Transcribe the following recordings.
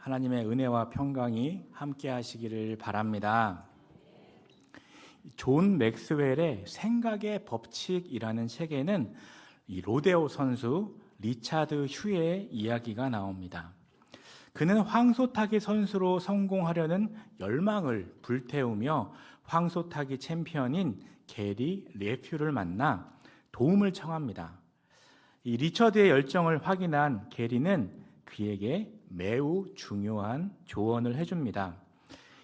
하나님의 은혜와 평강이 함께 하시기를 바랍니다. 존 맥스웰의 생각의 법칙이라는 책에는 이 로데오 선수 리차드 휴의 이야기가 나옵니다. 그는 황소타기 선수로 성공하려는 열망을 불태우며 황소타기 챔피언인 게리 레퓨를 만나 도움을 청합니다. 이 리처드의 열정을 확인한 게리는 그에게 매우 중요한 조언을 해줍니다.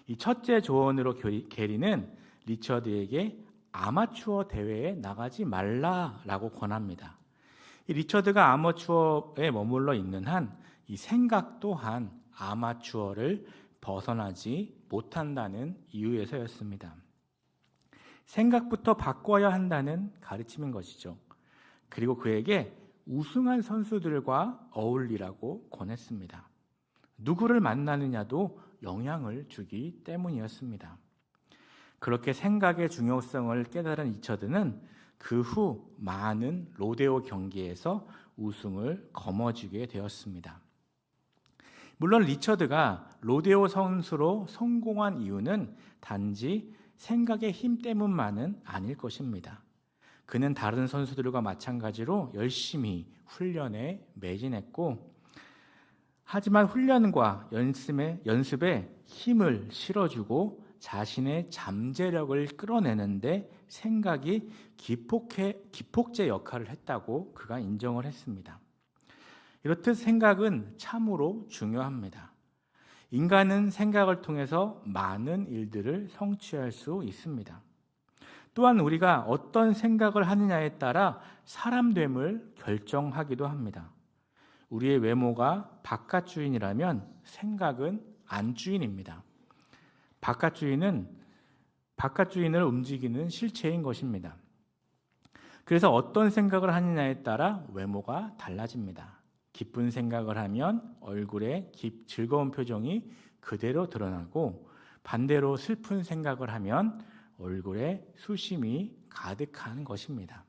이 첫째 조언으로 게리는 리처드에게 아마추어 대회에 나가지 말라라고 권합니다. 이 리처드가 아마추어에 머물러 있는 한 이 생각 또한 아마추어를 벗어나지 못한다는 이유에서였습니다. 생각부터 바꿔야 한다는 가르침인 것이죠. 그리고 그에게 우승한 선수들과 어울리라고 권했습니다. 누구를 만나느냐도 영향을 주기 때문이었습니다. 그렇게 생각의 중요성을 깨달은 리처드는 그 후 많은 로데오 경기에서 우승을 거머쥐게 되었습니다. 물론 리처드가 로데오 선수로 성공한 이유는 단지 생각의 힘 때문만은 아닐 것입니다. 그는 다른 선수들과 마찬가지로 열심히 훈련에 매진했고, 하지만 훈련과 연습에 힘을 실어주고 자신의 잠재력을 끌어내는데 생각이 기폭제 역할을 했다고 그가 인정을 했습니다. 이렇듯 생각은 참으로 중요합니다. 인간은 생각을 통해서 많은 일들을 성취할 수 있습니다. 또한 우리가 어떤 생각을 하느냐에 따라 사람됨을 결정하기도 합니다. 우리의 외모가 바깥주인이라면 생각은 안주인입니다. 바깥주인을 움직이는 실체인 것입니다. 그래서 어떤 생각을 하느냐에 따라 외모가 달라집니다. 기쁜 생각을 하면 얼굴에 즐거운 표정이 그대로 드러나고, 반대로 슬픈 생각을 하면 얼굴에 수심이 가득한 것입니다.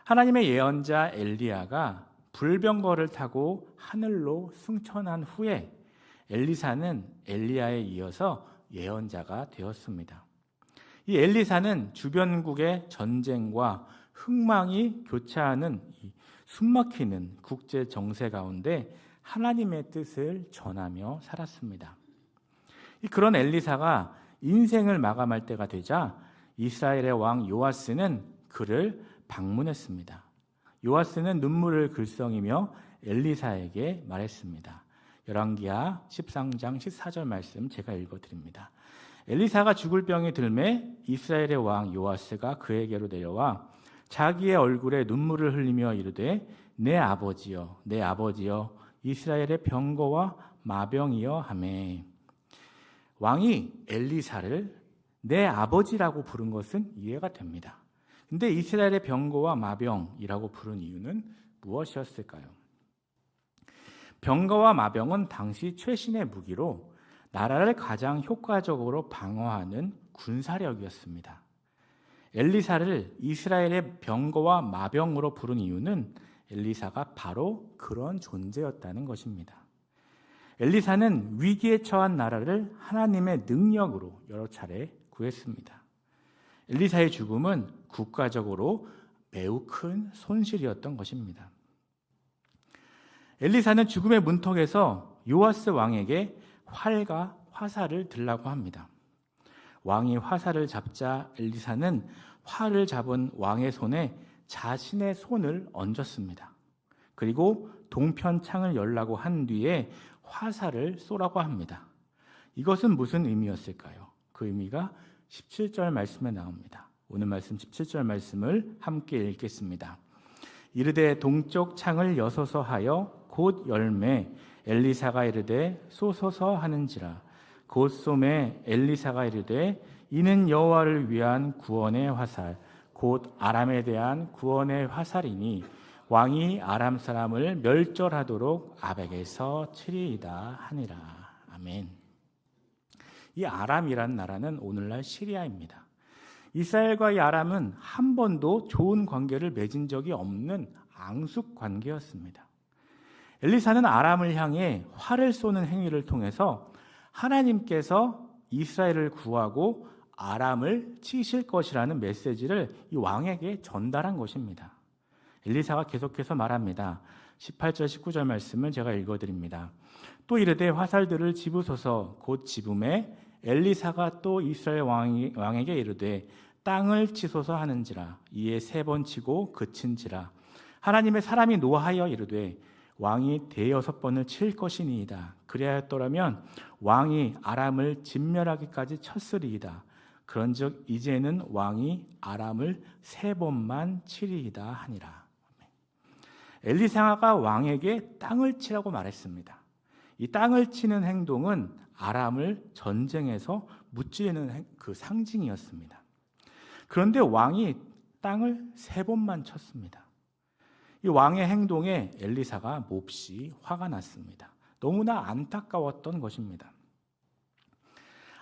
하나님의 예언자 엘리야가 불병거를 타고 하늘로 승천한 후에 엘리사는 엘리야에 이어서 예언자가 되었습니다. 이 엘리사는 주변국의 전쟁과 흥망이 교차하는 숨막히는 국제 정세 가운데 하나님의 뜻을 전하며 살았습니다. 그런 엘리사가 인생을 마감할 때가 되자 이스라엘의 왕 요아스는 그를 방문했습니다. 요아스는 눈물을 글썽이며 엘리사에게 말했습니다. 열왕기하 13장 14절 말씀 제가 읽어드립니다. 엘리사가 죽을 병이 들매 이스라엘의 왕 요아스가 그에게로 내려와 자기의 얼굴에 눈물을 흘리며 이르되 내 아버지여 내 아버지여 이스라엘의 병거와 마병이여 하매. 왕이 엘리사를 내 아버지라고 부른 것은 이해가 됩니다. 근데 이스라엘의 병거와 마병이라고 부른 이유는 무엇이었을까요? 병거와 마병은 당시 최신의 무기로 나라를 가장 효과적으로 방어하는 군사력이었습니다. 엘리사를 이스라엘의 병거와 마병으로 부른 이유는 엘리사가 바로 그런 존재였다는 것입니다. 엘리사는 위기에 처한 나라를 하나님의 능력으로 여러 차례 구했습니다. 엘리사의 죽음은 국가적으로 매우 큰 손실이었던 것입니다. 엘리사는 죽음의 문턱에서 요아스 왕에게 활과 화살을 들라고 합니다. 왕이 화살을 잡자 엘리사는 활을 잡은 왕의 손에 자신의 손을 얹었습니다. 그리고 동편 창을 열라고 한 뒤에 화살을 쏘라고 합니다. 이것은 무슨 의미였을까요? 그 의미가 17절 말씀에 나옵니다. 오늘 말씀 17절 말씀을 함께 읽겠습니다. 이르되 동쪽 창을 여소서 하여 곧 열매 엘리사가 이르되 쏘소서 하는지라. 곧 쏘매 엘리사가 이르되 이는 여호와를 위한 구원의 화살 곧 아람에 대한 구원의 화살이니 왕이 아람 사람을 멸절하도록 아벡에서 치리이다 하니라. 아멘. 이 아람이란 나라는 오늘날 시리아입니다. 이스라엘과 이 아람은 한 번도 좋은 관계를 맺은 적이 없는 앙숙 관계였습니다. 엘리사는 아람을 향해 활을 쏘는 행위를 통해서 하나님께서 이스라엘을 구하고 아람을 치실 것이라는 메시지를 이 왕에게 전달한 것입니다. 엘리사가 계속해서 말합니다. 18절 19절 말씀을 제가 읽어드립니다. 또 이르되 화살들을 집으소서. 곧 집음에 엘리사가 또 이스라엘 왕에게 이르되 땅을 치소서 하는지라. 이에 3번 치고 그친지라. 하나님의 사람이 노하여 이르되 왕이 6번을 칠 것이니이다. 그리하였더라면 왕이 아람을 진멸하기까지 쳤으리이다. 그런즉 이제는 왕이 아람을 3번만 치리이다 하니라. 엘리사가 왕에게 땅을 치라고 말했습니다. 이 땅을 치는 행동은 아람을 전쟁에서 무찌르는 그 상징이었습니다. 그런데 왕이 땅을 3번만 쳤습니다. 이 왕의 행동에 엘리사가 몹시 화가 났습니다. 너무나 안타까웠던 것입니다.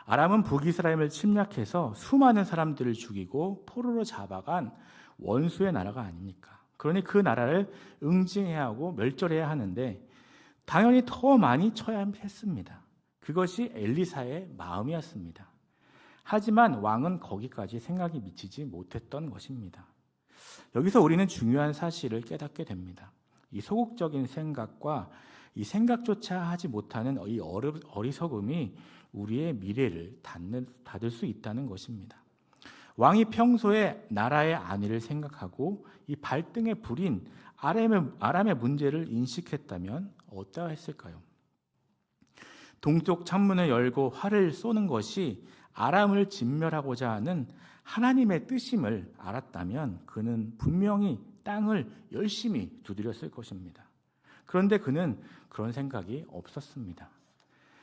아람은 북이스라엘을 침략해서 수많은 사람들을 죽이고 포로로 잡아간 원수의 나라가 아닙니까? 그러니 그 나라를 응징해야 하고 멸절해야 하는데 당연히 더 많이 쳐야 했습니다. 그것이 엘리사의 마음이었습니다. 하지만 왕은 거기까지 생각이 미치지 못했던 것입니다. 여기서 우리는 중요한 사실을 깨닫게 됩니다. 이 소극적인 생각과 이 생각조차 하지 못하는 이 어리석음이 우리의 미래를 닫을 수 있다는 것입니다. 왕이 평소에 나라의 안위를 생각하고 이 발등에 불인 아람의 문제를 인식했다면 어떠했을까요? 동쪽 창문을 열고 활을 쏘는 것이 아람을 진멸하고자 하는 하나님의 뜻임을 알았다면 그는 분명히 땅을 열심히 두드렸을 것입니다. 그런데 그는 그런 생각이 없었습니다.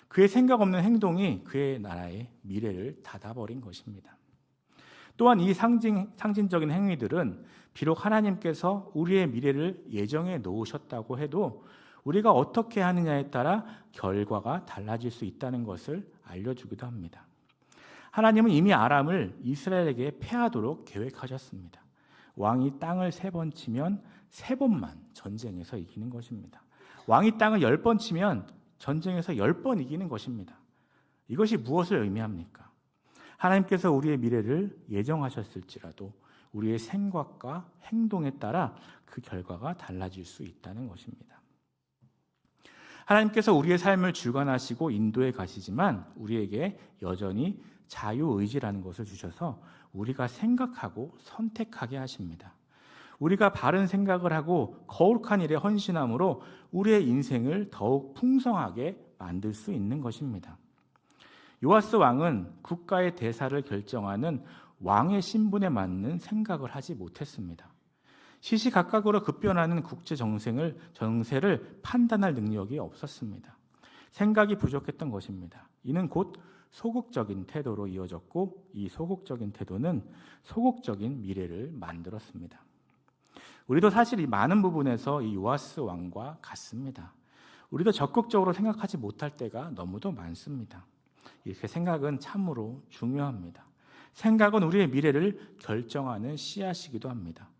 그의 생각 없는 행동이 그의 나라의 미래를 닫아버린 것입니다. 또한 이 상징적인 행위들은 비록 하나님께서 우리의 미래를 예정해 놓으셨다고 해도 우리가 어떻게 하느냐에 따라 결과가 달라질 수 있다는 것을 알려주기도 합니다. 하나님은 이미 아람을 이스라엘에게 패하도록 계획하셨습니다. 왕이 땅을 3번 치면 3번만 전쟁에서 이기는 것입니다. 왕이 땅을 10번 치면 전쟁에서 10번 이기는 것입니다. 이것이 무엇을 의미합니까? 하나님께서 우리의 미래를 예정하셨을지라도 우리의 생각과 행동에 따라 그 결과가 달라질 수 있다는 것입니다. 하나님께서 우리의 삶을 주관하시고 인도해 가시지만 우리에게 여전히 자유의지라는 것을 주셔서 우리가 생각하고 선택하게 하십니다. 우리가 바른 생각을 하고 거룩한 일에 헌신함으로 우리의 인생을 더욱 풍성하게 만들 수 있는 것입니다. 요아스 왕은 국가의 대사를 결정하는 왕의 신분에 맞는 생각을 하지 못했습니다. 시시각각으로 급변하는 국제 정세를 판단할 능력이 없었습니다. 생각이 부족했던 것입니다. 이는 곧 소극적인 태도로 이어졌고 이 소극적인 태도는 소극적인 미래를 만들었습니다. 우리도 사실 이 많은 부분에서 이 요아스 왕과 같습니다. 우리도 적극적으로 생각하지 못할 때가 너무도 많습니다. 이렇게 생각은 참으로 중요합니다. 생각은 우리의 미래를 결정하는 씨앗이기도 합니다.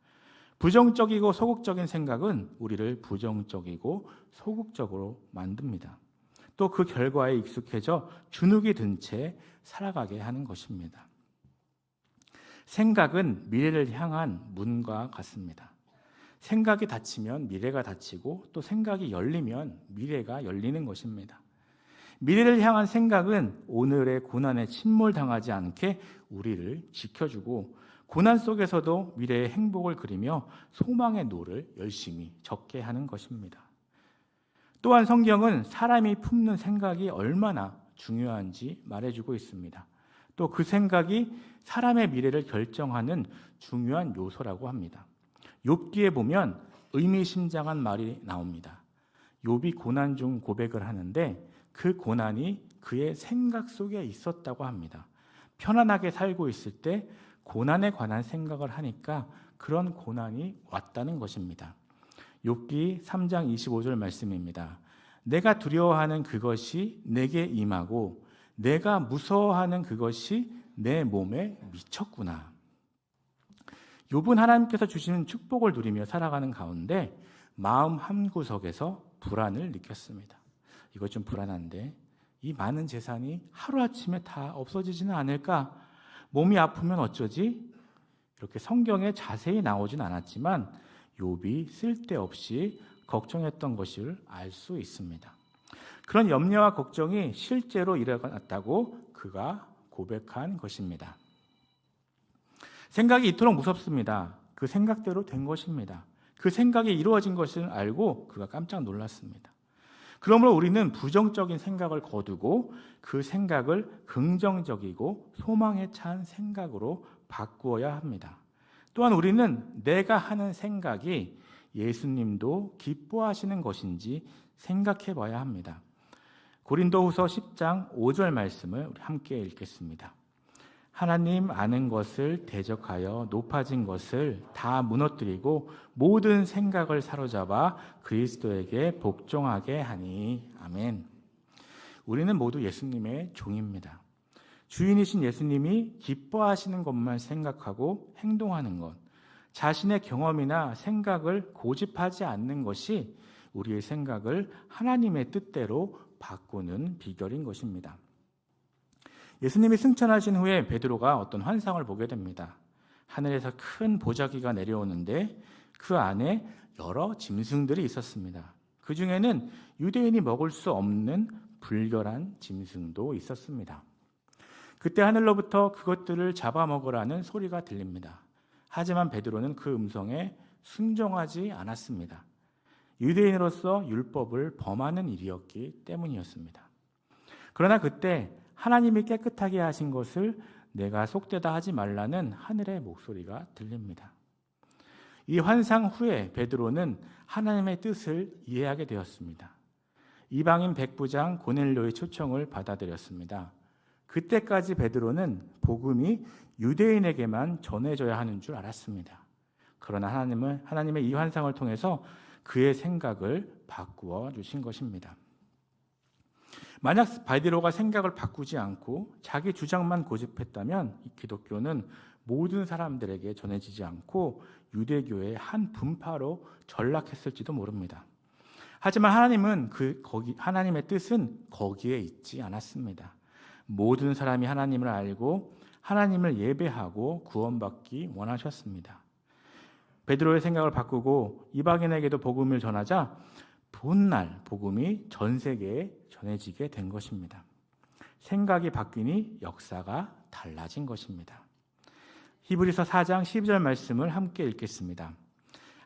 부정적이고 소극적인 생각은 우리를 부정적이고 소극적으로 만듭니다. 또 그 결과에 익숙해져 주눅이 든 채 살아가게 하는 것입니다. 생각은 미래를 향한 문과 같습니다. 생각이 닫히면 미래가 닫히고 또 생각이 열리면 미래가 열리는 것입니다. 미래를 향한 생각은 오늘의 고난에 침몰당하지 않게 우리를 지켜주고 고난 속에서도 미래의 행복을 그리며 소망의 노를 열심히 적게 하는 것입니다. 또한 성경은 사람이 품는 생각이 얼마나 중요한지 말해주고 있습니다. 또 그 생각이 사람의 미래를 결정하는 중요한 요소라고 합니다. 욥기에 보면 의미심장한 말이 나옵니다. 욥이 고난 중 고백을 하는데 그 고난이 그의 생각 속에 있었다고 합니다. 편안하게 살고 있을 때 고난에 관한 생각을 하니까 그런 고난이 왔다는 것입니다. 욥기 3장 25절 말씀입니다. 내가 두려워하는 그것이 내게 임하고 내가 무서워하는 그것이 내 몸에 미쳤구나. 욥은 하나님께서 주시는 축복을 누리며 살아가는 가운데 마음 한구석에서 불안을 느꼈습니다. 이거 좀 불안한데 이 많은 재산이 하루아침에 다 없어지지는 않을까? 몸이 아프면 어쩌지? 이렇게 성경에 자세히 나오진 않았지만 욥이 쓸데없이 걱정했던 것을 알 수 있습니다. 그런 염려와 걱정이 실제로 일어났다고 그가 고백한 것입니다. 생각이 이토록 무섭습니다. 그 생각대로 된 것입니다. 그 생각이 이루어진 것을 알고 그가 깜짝 놀랐습니다. 그러므로 우리는 부정적인 생각을 거두고 그 생각을 긍정적이고 소망에 찬 생각으로 바꾸어야 합니다. 또한 우리는 내가 하는 생각이 예수님도 기뻐하시는 것인지 생각해 봐야 합니다. 고린도후서 10장 5절 말씀을 우리 함께 읽겠습니다. 하나님 아는 것을 대적하여 높아진 것을 다 무너뜨리고 모든 생각을 사로잡아 그리스도에게 복종하게 하니. 아멘. 우리는 모두 예수님의 종입니다. 주인이신 예수님이 기뻐하시는 것만 생각하고 행동하는 것, 자신의 경험이나 생각을 고집하지 않는 것이 우리의 생각을 하나님의 뜻대로 바꾸는 비결인 것입니다. 예수님이 승천하신 후에 베드로가 어떤 환상을 보게 됩니다. 하늘에서 큰 보자기가 내려오는데 그 안에 여러 짐승들이 있었습니다. 그 중에는 유대인이 먹을 수 없는 불결한 짐승도 있었습니다. 그때 하늘로부터 그것들을 잡아먹으라는 소리가 들립니다. 하지만 베드로는 그 음성에 순종하지 않았습니다. 유대인으로서 율법을 범하는 일이었기 때문이었습니다. 그러나 그때 하나님이 깨끗하게 하신 것을 내가 속되다 하지 말라는 하늘의 목소리가 들립니다. 이 환상 후에 베드로는 하나님의 뜻을 이해하게 되었습니다. 이방인 백부장 고넬료의 초청을 받아들였습니다. 그때까지 베드로는 복음이 유대인에게만 전해져야 하는 줄 알았습니다. 그러나 하나님의 이 환상을 통해서 그의 생각을 바꾸어 주신 것입니다. 만약 베드로가 생각을 바꾸지 않고 자기 주장만 고집했다면 이 기독교는 모든 사람들에게 전해지지 않고 유대교의 한 분파로 전락했을지도 모릅니다. 하지만 하나님의 뜻은 거기에 있지 않았습니다. 모든 사람이 하나님을 알고 하나님을 예배하고 구원받기 원하셨습니다. 베드로의 생각을 바꾸고 이방인에게도 복음을 전하자 본날 복음이 전 세계에 전해지게 된 것입니다. 생각이 바뀌니 역사가 달라진 것입니다. 히브리서 4장 12절 말씀을 함께 읽겠습니다.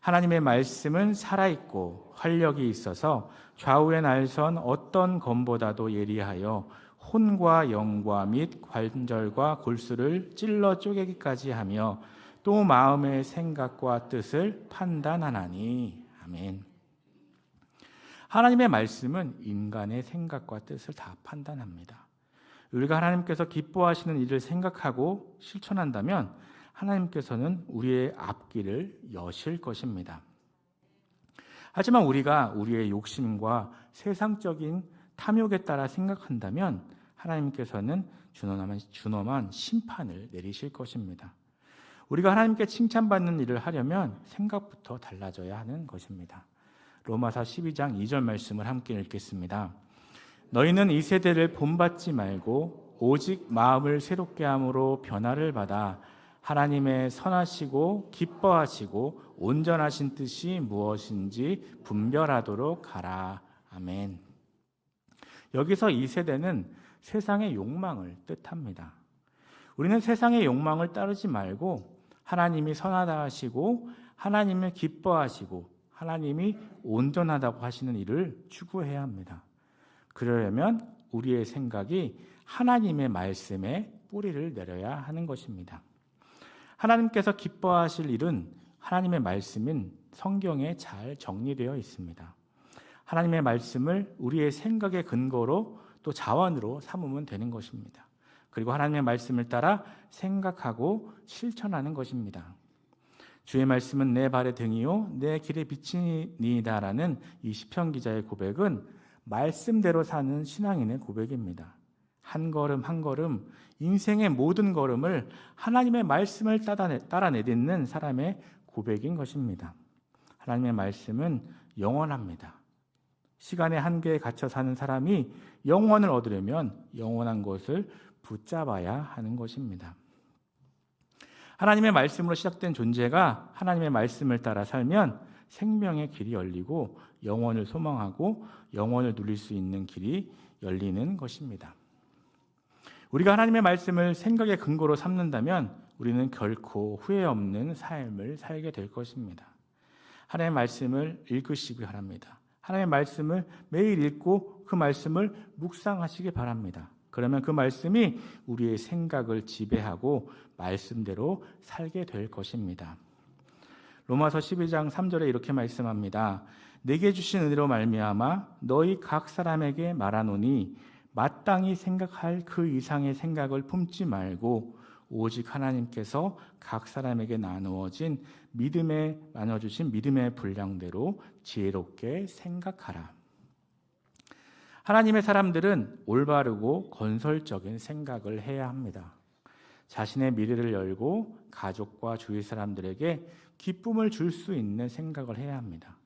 하나님의 말씀은 살아있고 활력이 있어서 좌우의 날선 어떤 검보다도 예리하여 혼과 영과 및 관절과 골수를 찔러 쪼개기까지 하며 또 마음의 생각과 뜻을 판단하나니. 아멘. 하나님의 말씀은 인간의 생각과 뜻을 다 판단합니다. 우리가 하나님께서 기뻐하시는 일을 생각하고 실천한다면 하나님께서는 우리의 앞길을 여실 것입니다. 하지만 우리가 우리의 욕심과 세상적인 탐욕에 따라 생각한다면 하나님께서는 준엄한 심판을 내리실 것입니다. 우리가 하나님께 칭찬받는 일을 하려면 생각부터 달라져야 하는 것입니다. 로마서 12장 2절 말씀을 함께 읽겠습니다. 너희는 이 세대를 본받지 말고 오직 마음을 새롭게 함으로 변화를 받아 하나님의 선하시고 기뻐하시고 온전하신 뜻이 무엇인지 분별하도록 하라. 아멘. 여기서 이 세대는 세상의 욕망을 뜻합니다. 우리는 세상의 욕망을 따르지 말고 하나님이 선하다 하시고 하나님을 기뻐하시고 하나님이 온전하다고 하시는 일을 추구해야 합니다. 그러려면 우리의 생각이 하나님의 말씀에 뿌리를 내려야 하는 것입니다. 하나님께서 기뻐하실 일은 하나님의 말씀인 성경에 잘 정리되어 있습니다. 하나님의 말씀을 우리의 생각의 근거로 또 자원으로 삼으면 되는 것입니다. 그리고 하나님의 말씀을 따라 생각하고 실천하는 것입니다. 주의 말씀은 내 발의 등이요 내 길의 빛이니이다라는 이 시편 기자의 고백은 말씀대로 사는 신앙인의 고백입니다. 한 걸음 한 걸음 인생의 모든 걸음을 하나님의 말씀을 따라 내딛는 사람의 고백인 것입니다. 하나님의 말씀은 영원합니다. 시간의 한계에 갇혀 사는 사람이 영원을 얻으려면 영원한 것을 붙잡아야 하는 것입니다. 하나님의 말씀으로 시작된 존재가 하나님의 말씀을 따라 살면 생명의 길이 열리고 영원을 소망하고 영원을 누릴 수 있는 길이 열리는 것입니다. 우리가 하나님의 말씀을 생각의 근거로 삼는다면 우리는 결코 후회 없는 삶을 살게 될 것입니다. 하나님의 말씀을 읽으시기 바랍니다. 하나님의 말씀을 매일 읽고 그 말씀을 묵상하시기 바랍니다. 그러면 그 말씀이 우리의 생각을 지배하고 말씀대로 살게 될 것입니다. 로마서 12장 3절에 이렇게 말씀합니다. 내게 주신 은혜로 말미암아 너희 각 사람에게 말하노니 마땅히 생각할 그 이상의 생각을 품지 말고 오직 하나님께서 각 사람에게 나누어주신 믿음의 분량대로 지혜롭게 생각하라. 하나님의 사람들은 올바르고 건설적인 생각을 해야 합니다. 자신의 미래를 열고 가족과 주위 사람들에게 기쁨을 줄 수 있는 생각을 해야 합니다.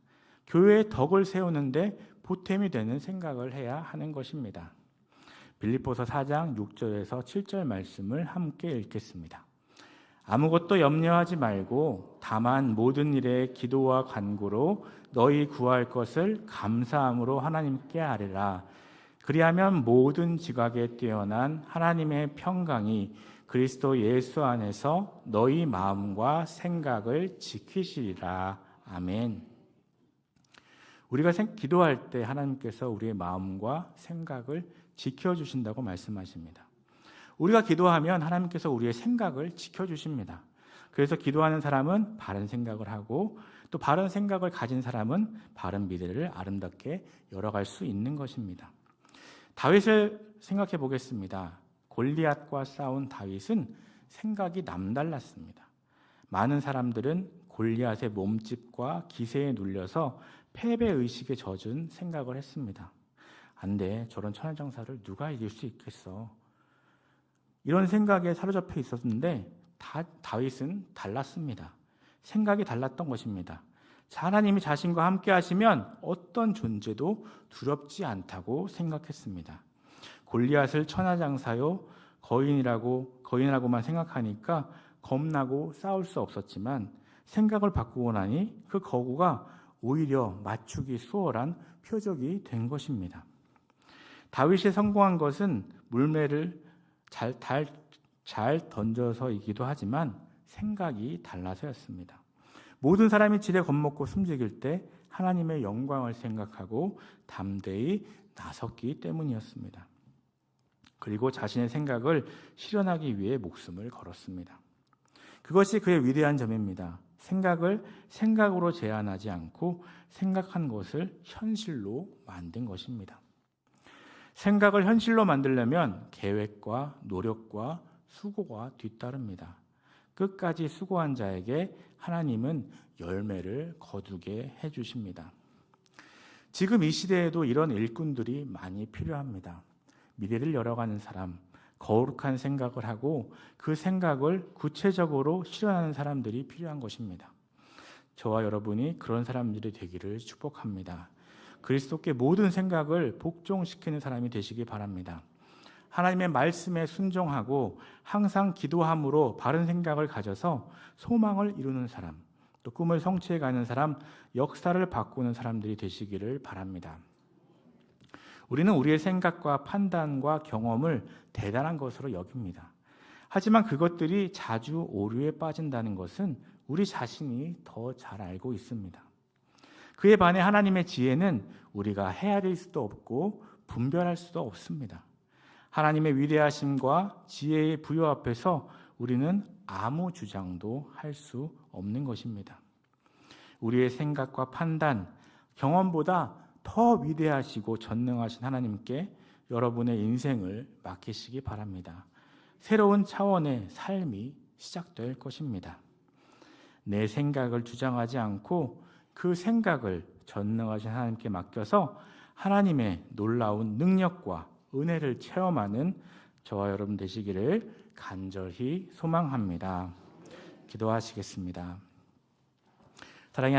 교회의 덕을 세우는데 보탬이 되는 생각을 해야 하는 것입니다. 빌립보서 4장 6절에서 7절 말씀을 함께 읽겠습니다. 아무것도 염려하지 말고 다만 모든 일에 기도와 간구로 너희 구할 것을 감사함으로 하나님께 아뢰라. 그리하면 모든 지각에 뛰어난 하나님의 평강이 그리스도 예수 안에서 너희 마음과 생각을 지키시리라. 아멘. 우리가 기도할 때 하나님께서 우리의 마음과 생각을 지켜주신다고 말씀하십니다. 우리가 기도하면 하나님께서 우리의 생각을 지켜주십니다. 그래서 기도하는 사람은 바른 생각을 하고 또 바른 생각을 가진 사람은 바른 미래를 아름답게 열어갈 수 있는 것입니다. 다윗을 생각해 보겠습니다. 골리앗과 싸운 다윗은 생각이 남달랐습니다. 많은 사람들은 골리앗의 몸집과 기세에 눌려서 패배의식에 젖은 생각을 했습니다. 안 돼, 저런 천하장사를 누가 이길 수 있겠어. 이런 생각에 사로잡혀 있었는데 다윗은 달랐습니다. 생각이 달랐던 것입니다. 하나님이 자신과 함께 하시면 어떤 존재도 두렵지 않다고 생각했습니다. 골리앗을 천하장사요 거인이라고만 생각하니까 겁나고 싸울 수 없었지만 생각을 바꾸고 나니 그 거구가 오히려 맞추기 수월한 표적이 된 것입니다. 다윗이 성공한 것은 물매를 잘 던져서이기도 하지만 생각이 달라서였습니다. 모든 사람이 지레 겁먹고 숨죽일 때 하나님의 영광을 생각하고 담대히 나섰기 때문이었습니다. 그리고 자신의 생각을 실현하기 위해 목숨을 걸었습니다. 그것이 그의 위대한 점입니다. 생각을 생각으로 제한하지 않고 생각한 것을 현실로 만든 것입니다. 생각을 현실로 만들려면 계획과 노력과 수고가 뒤따릅니다. 끝까지 수고한 자에게 하나님은 열매를 거두게 해주십니다. 지금 이 시대에도 이런 일꾼들이 많이 필요합니다. 미래를 열어가는 사람, 거룩한 생각을 하고 그 생각을 구체적으로 실현하는 사람들이 필요한 것입니다. 저와 여러분이 그런 사람들이 되기를 축복합니다. 그리스도께 모든 생각을 복종시키는 사람이 되시기 바랍니다. 하나님의 말씀에 순종하고 항상 기도함으로 바른 생각을 가져서 소망을 이루는 사람, 또 꿈을 성취해가는 사람, 역사를 바꾸는 사람들이 되시기를 바랍니다. 우리는 우리의 생각과 판단과 경험을 대단한 것으로 여깁니다. 하지만 그것들이 자주 오류에 빠진다는 것은 우리 자신이 더 잘 알고 있습니다. 그에 반해 하나님의 지혜는 우리가 헤아릴 수도 없고 분별할 수도 없습니다. 하나님의 위대하심과 지혜의 부여 앞에서 우리는 아무 주장도 할 수 없는 것입니다. 우리의 생각과 판단, 경험보다 더 위대하시고 전능하신 하나님께 여러분의 인생을 맡기시기 바랍니다. 새로운 차원의 삶이 시작될 것입니다. 내 생각을 주장하지 않고 그 생각을 전능하신 하나님께 맡겨서 하나님의 놀라운 능력과 은혜를 체험하는 저와 여러분 되시기를 간절히 소망합니다. 기도하시겠습니다. 사랑의